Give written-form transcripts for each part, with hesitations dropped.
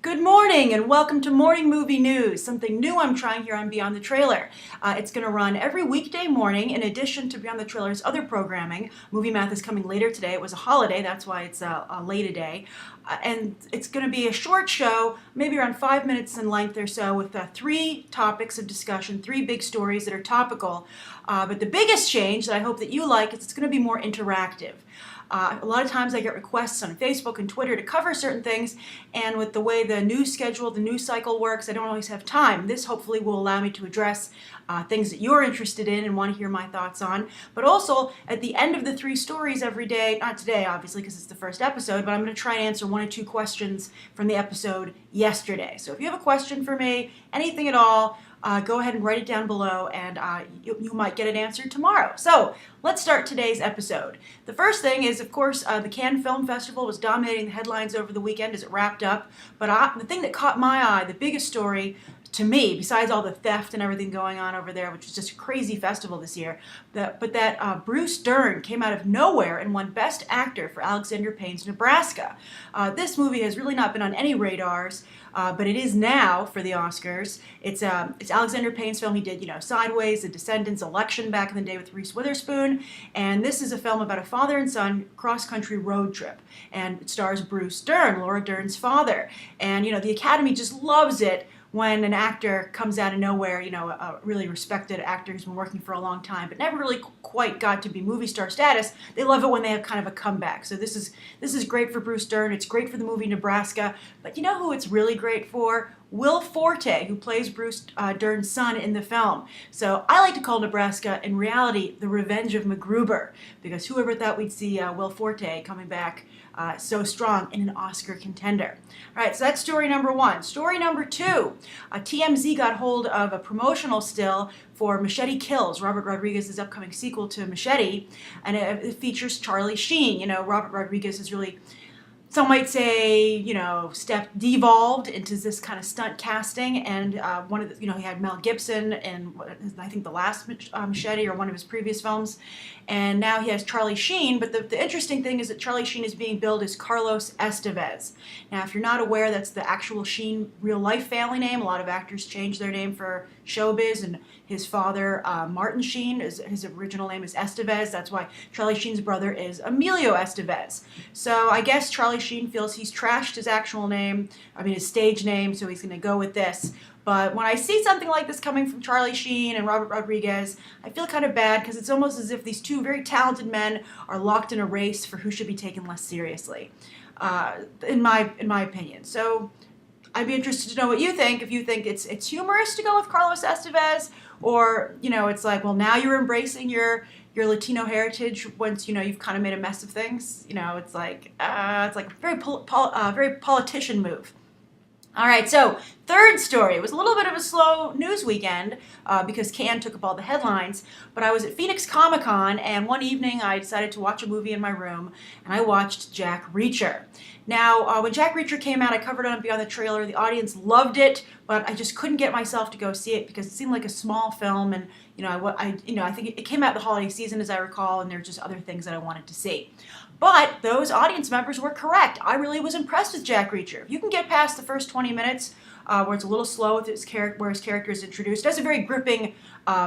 Good morning and welcome to Morning Movie News, something new I'm trying here on Beyond the Trailer. It's going to run every weekday morning in addition to Beyond the Trailer's other programming. Movie Math is coming later today. It was a holiday, that's why it's late a day. And it's going to be a short show, maybe around 5 minutes in length or so, with three topics of discussion, three big stories that are topical. But the biggest change that I hope that you like is it's going to be more interactive. A lot of times I get requests on Facebook and Twitter to cover certain things, and with the way the news schedule, the news cycle works, I don't always have time. This hopefully will allow me to address things that you're interested in and want to hear my thoughts on. But also, at the end of the three stories every day, not today obviously because it's the first episode, but I'm going to try and answer one or two questions from the episode yesterday. So if you have a question for me, anything at all, go ahead and write it down below, and you might get it answered tomorrow. So let's start today's episode. The first thing is, of course, the Cannes Film Festival was dominating the headlines over the weekend as it wrapped up. But the thing that caught my eye, the biggest story to me, besides all the theft and everything going on over there, which was just a crazy festival this year, that Bruce Dern came out of nowhere and won Best Actor for Alexander Payne's Nebraska. This movie has really not been on any radars, but it is now for the Oscars. It's Alexander Payne's film. He did, Sideways, The Descendants, Election back in the day with Reese Witherspoon, and this is a film about a father and son cross-country road trip, and it stars Bruce Dern, Laura Dern's father, and the Academy just loves it when an actor comes out of nowhere, a really respected actor who's been working for a long time, but never really quite got to be movie star status. They love it when they have kind of a comeback. So this is great for Bruce Dern. It's great for the movie Nebraska. But you know who it's really great for? Will Forte, who plays Bruce Dern's son in the film. So I like to call Nebraska, in reality, the Revenge of MacGruber, because whoever thought we'd see Will Forte coming back so strong in an Oscar contender. All right, so that's story number one. Story number two, TMZ got hold of a promotional still for Machete Kills, Robert Rodriguez's upcoming sequel to Machete, and it features Charlie Sheen. Robert Rodriguez is really, some might say, devolved into this kind of stunt casting, and he had Mel Gibson in, I think, the last Machete, or one of his previous films, and now he has Charlie Sheen, but the interesting thing is that Charlie Sheen is being billed as Carlos Estevez. Now, if you're not aware, that's the actual Sheen real-life family name. A lot of actors change their name for showbiz, and his father, Martin Sheen, his original name is Estevez. That's why Charlie Sheen's brother is Emilio Estevez. So I guess Charlie Sheen feels he's trashed his actual name, his stage name, so he's going to go with this. But when I see something like this coming from Charlie Sheen and Robert Rodriguez, I feel kind of bad, because it's almost as if these two very talented men are locked in a race for who should be taken less seriously, in my opinion. So I'd be interested to know what you think. If you think it's humorous to go with Carlos Estevez, or it's like, well, now you're embracing your Latino heritage once you've kind of made a mess of things. It's like a very politician move. All right, so third story. It was a little bit of a slow news weekend because Cannes took up all the headlines, but I was at Phoenix Comic-Con, and one evening I decided to watch a movie in my room, and I watched Jack Reacher. Now, when Jack Reacher came out, I covered it on Beyond the Trailer. The audience loved it, but I just couldn't get myself to go see it because it seemed like a small film, and I think it came out the holiday season, as I recall, and there were just other things that I wanted to see. But those audience members were correct. I really was impressed with Jack Reacher. If you can get past the first 20 minutes, where it's a little slow with where his character is introduced, it has a very gripping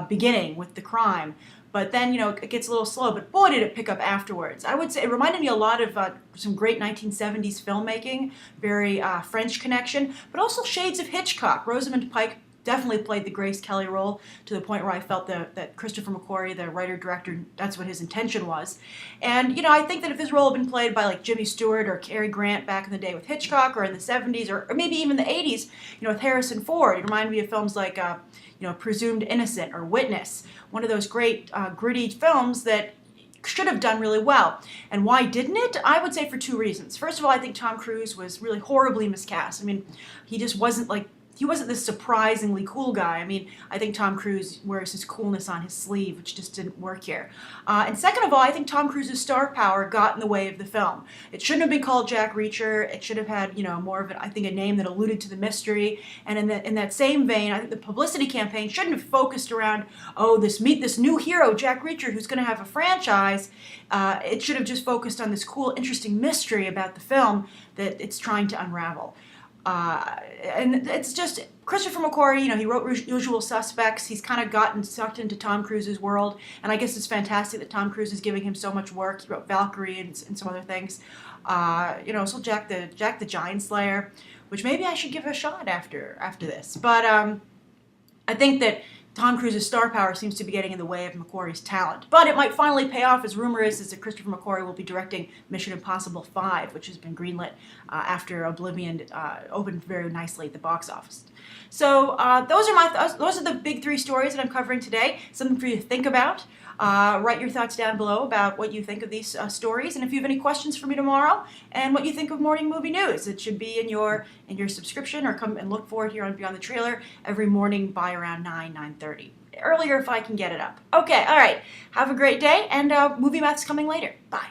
beginning with the crime. But then, it gets a little slow. But boy, did it pick up afterwards. I would say it reminded me a lot of some great 1970s filmmaking, very French Connection, but also shades of Hitchcock. Rosamund Pike definitely played the Grace Kelly role to the point where I felt that Christopher McQuarrie, the writer-director, that's what his intention was. And, I think that if his role had been played by like Jimmy Stewart or Cary Grant back in the day with Hitchcock, or in the 70s, or maybe even the 80s, with Harrison Ford, it reminded me of films like, Presumed Innocent or Witness, one of those great gritty films that should have done really well. And why didn't it? I would say for two reasons. First of all, I think Tom Cruise was really horribly miscast. He just wasn't he wasn't this surprisingly cool guy. I think Tom Cruise wears his coolness on his sleeve, which just didn't work here. And second of all, I think Tom Cruise's star power got in the way of the film. It shouldn't have been called Jack Reacher. It should have had, more of a name that alluded to the mystery. And in that same vein, I think the publicity campaign shouldn't have focused around, meet this new hero, Jack Reacher, who's going to have a franchise. It should have just focused on this cool, interesting mystery about the film that it's trying to unravel. And it's just Christopher McQuarrie, he wrote Usual Suspects. He's kind of gotten sucked into Tom Cruise's world, and I guess it's fantastic that Tom Cruise is giving him so much work. He wrote Valkyrie and some other things. So Jack the Giant Slayer, which maybe I should give a shot after this. But I think that Tom Cruise's star power seems to be getting in the way of McQuarrie's talent. But it might finally pay off, as rumor is that Christopher McQuarrie will be directing Mission Impossible 5, which has been greenlit after Oblivion opened very nicely at the box office. So those are the big three stories that I'm covering today. Something for you to think about. Write your thoughts down below about what you think of these stories, and if you have any questions for me tomorrow, and what you think of morning movie news. It should be in your subscription, or come and look for it here on Beyond the Trailer every morning by around 9:30. Earlier if I can get it up. Okay, all right. Have a great day, and Movie Math's coming later. Bye.